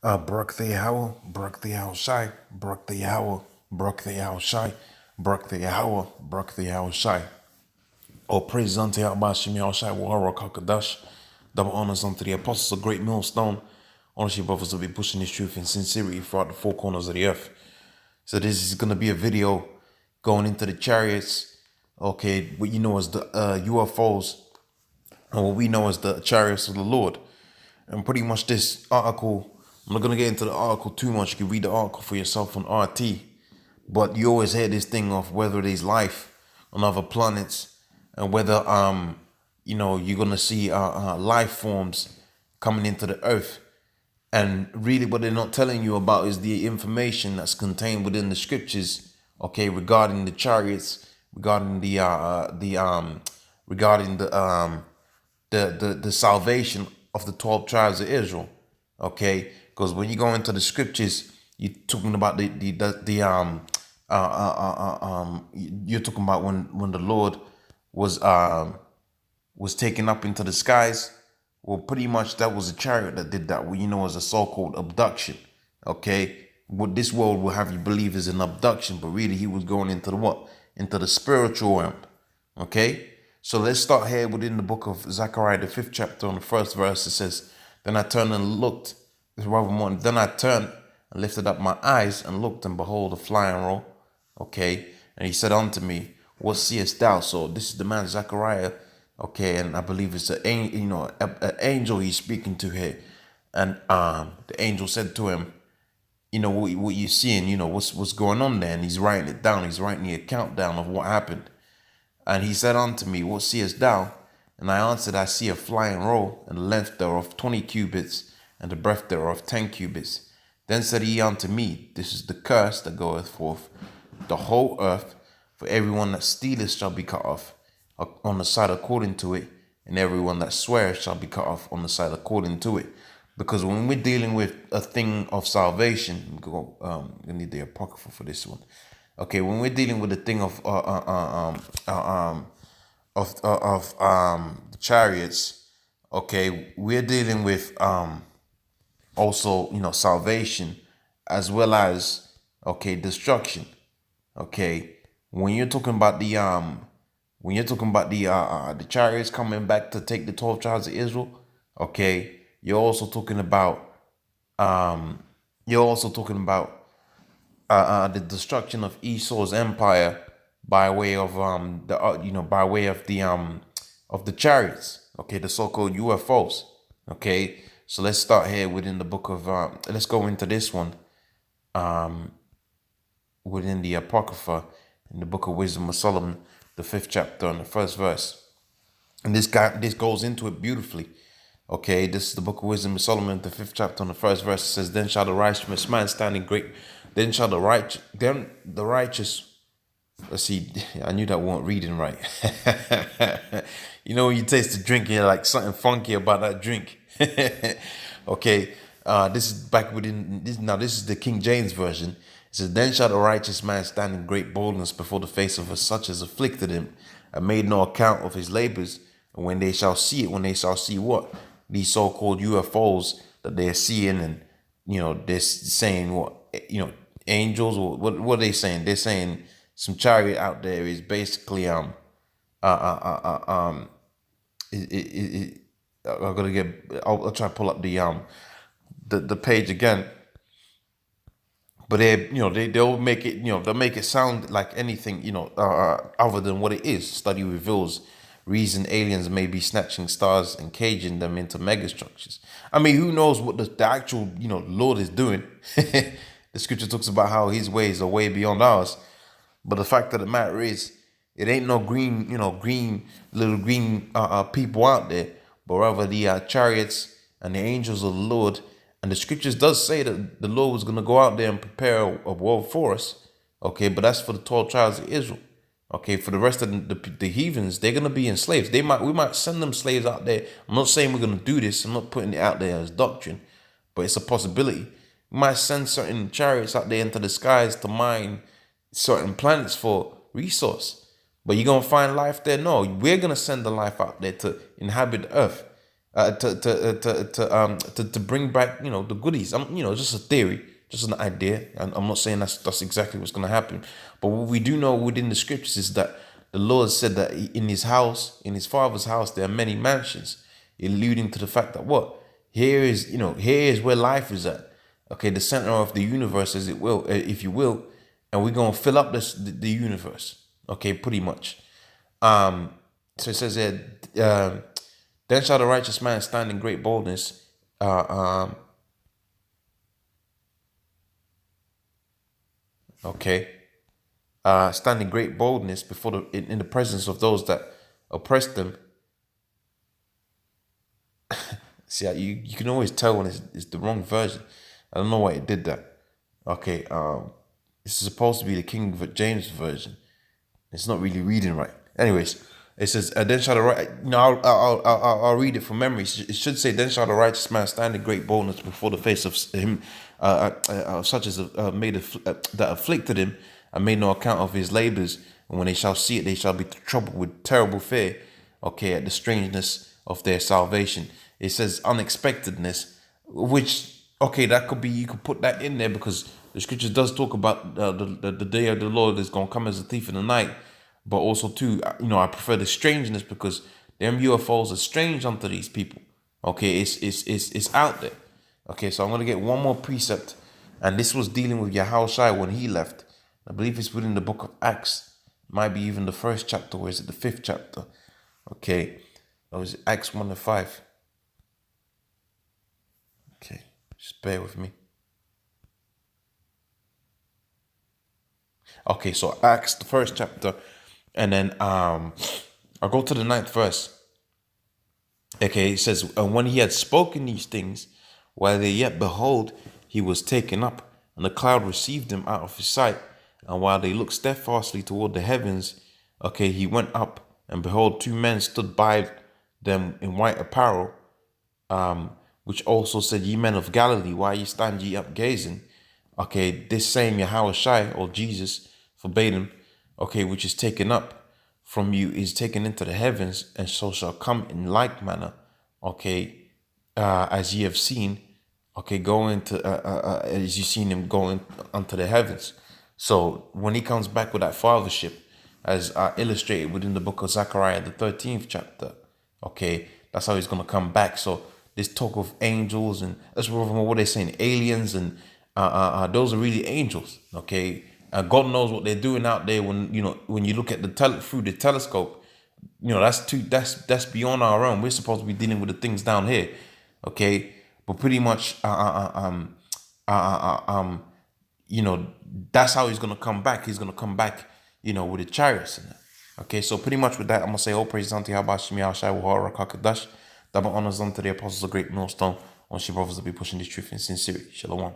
Barak the Yahweh, Barak the Yahweh Shai, Barak the Yahweh, Barak the Yahweh Shai, Barak the Yahweh, Barak the Yahweh Shai. All praise unto Yahweh Shem Yahweh Shai, Wahara Kakadash. Double honors unto the apostles of Great Millstone. Honestly, brothers will be pushing this truth in sincerity throughout the four corners of the earth. So this is going to be a video going into the chariots. Okay, what you know as the UFOs, and what we know as the chariots of the Lord. And pretty much this article, I'm not going to get into the article too much. You can read the article for yourself on RT. But you always hear this thing of whether there's life on other planets and whether, you're going to see life forms coming into the earth. And really what they're not telling you about is the information that's contained within the scriptures, okay, regarding the chariots, regarding the salvation of the 12 tribes of Israel, okay? Because when you go into the scriptures, you're talking about you're talking about when the Lord was taken up into the skies. Well, pretty much that was a chariot that did that. What you know as a so-called abduction, okay? What this world will have you believe is an abduction, but really he was going into the what? Into the spiritual realm, okay? So let's start here within the book of Zechariah, the 5th chapter, on the first verse. It says, Then I turned and looked, then I turned and lifted up my eyes and looked, and behold, a flying roll. Okay. And he said unto me, What seest thou? So this is the man Zechariah. Okay. And I believe it's an angel he's speaking to here. And the angel said to him, what you're seeing, what's going on there. And he's writing it down. He's writing the account down of what happened. And he said unto me, What seest thou? And I answered, I see a flying roll, and the length thereof 20 cubits, and the breadth thereof 10 cubits. Then said he unto me, This is the curse that goeth forth the whole earth, for everyone that stealeth shall be cut off on the side according to it, and everyone that sweareth shall be cut off on the side according to it. Because when we're dealing with a thing of salvation, we need the apocrypha for this one. Okay, when we're dealing with the thing of the chariots, okay, we're dealing with also salvation as well as destruction. Okay, when you're talking about the chariots coming back to take the 12 tribes of Israel, okay, you're also talking about the destruction of Esau's empire by way of the chariots, okay, the so-called UFOs. Okay, so let's start here within the book of let's go into this one within the Apocrypha in the book of Wisdom of Solomon, the 5th chapter and the 1st verse. And this goes into it beautifully. Okay, this is the book of Wisdom of Solomon, the 5th chapter and the 1st verse. It says, Then shall the righteous man stand in great, then the righteous, let's see, I knew that wasn't reading right. When you taste the drink, you're like something funky about that drink. Okay, this is back within this. Now this is the King James version. It says, Then shall the righteous man stand in great boldness before the face of such as afflicted him, and made no account of his labors. And when they shall see what? These so-called UFOs that they're seeing, and they're saying what, angels, or what are they saying? They're saying some chariot out there is basically I'm gonna I'll try to pull up the page again. But they'll make it, they'll make it sound like anything, other than what it is. Study reveals reason aliens may be snatching stars and caging them into megastructures. I mean, who knows what the actual, Lord is doing? The scripture talks about how his ways are way beyond ours. But the fact of the matter is, it ain't no green people out there, but rather the chariots and the angels of the Lord. And the scriptures does say that the Lord was going to go out there and prepare a world for us. Okay, but that's for the 12 tribes of Israel. Okay, for the rest of the heathens, they're going to be enslaved. We might send them slaves out there. I'm not saying we're going to do this. I'm not putting it out there as doctrine, but it's a possibility. We might send certain chariots out there into the skies to mine certain planets for resource. But you're going to find life there? No, we're going to send the life out there to inhabit the earth. to bring back, you know, the goodies. You know, just a theory, just an idea, and I'm not saying that's exactly what's going to happen. But what we do know within the scriptures is that the Lord said that in his house, in his father's house, there are many mansions, alluding to the fact that what here is, you know, here is where life is at. Okay, the center of the universe, as it will, if you will, and we're gonna fill up the universe. Okay, pretty much. So it says here, then shall the righteous man stand in great boldness. Okay, stand in great boldness before in the presence of those that oppress them. See, you can always tell when it's the wrong version. I don't know why it did that. Okay, this is supposed to be the King James version. It's not really reading right. Anyways, it says, "Then shall the right." No, I'll read it from memory. It should say, "Then shall the righteous man stand in great boldness before the face of him, such as that afflicted him, and made no account of his labors. And when they shall see it, they shall be troubled with terrible fear. Okay, at the strangeness of their salvation." It says unexpectedness, which okay, that could be, you could put that in there because the scripture does talk about the day of the Lord is gonna come as a thief in the night. But also too, you know, I prefer the strangeness because them UFOs are strange unto these people. Okay, it's out there. Okay, so I'm gonna get one more precept, and this was dealing with Yahushua when he left. I believe it's within the book of Acts. Might be even the first chapter, or is it the 5th chapter? Okay, or is it Acts 1-5? Okay, just bear with me. Okay, so Acts, the 1st chapter, and then I'll go to the 9th verse. Okay, it says, "And when he had spoken these things, while they yet behold, he was taken up, and the cloud received him out of his sight. And while they looked steadfastly toward the heavens, okay, he went up, and behold, 2 men stood by them in white apparel, which also said, Ye men of Galilee, why ye stand ye up gazing? Okay, this same Yahushua, or Jesus, forbade him, okay, which is taken up from you, is taken into the heavens, and so shall come in like manner, okay, as ye have seen, okay, go into, as you seen him going unto the heavens." So when he comes back with that fathership, as illustrated within the book of Zechariah, the 13th chapter, okay, that's how he's going to come back. So this talk of angels, and that's what they're saying, aliens, and those are really angels, okay? God knows what they're doing out there when, you know, when you look at through the telescope, you know, that's beyond our realm. We're supposed to be dealing with the things down here, okay? But pretty much, you know, that's how he's gonna come back. He's gonna come back, you know, with the chariots and that. Okay, so pretty much with that, I'm gonna say all praise unto Yahweh Shemi Shai Wahara Kakadash. Double honors unto the apostles of Great Millstone. On she brothers to be pushing the truth in sincerity. Shalom.